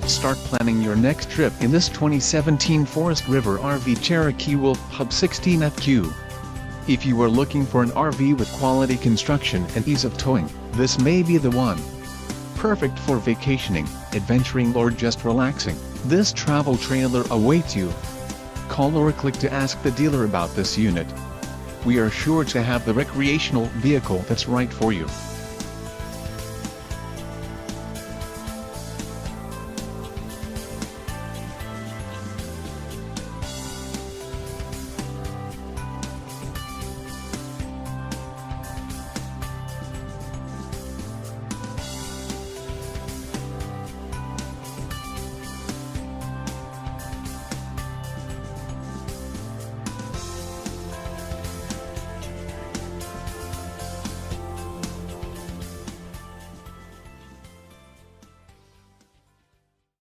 Start planning your next trip in this 2017 Forest River RV Cherokee Wolf Pup 16FQ. If you are looking for an RV with quality construction and ease of towing, this may be the one. Perfect for vacationing, adventuring or just relaxing, this travel trailer awaits you. Call or click to ask the dealer about this unit. We are sure to have the recreational vehicle that's right for you.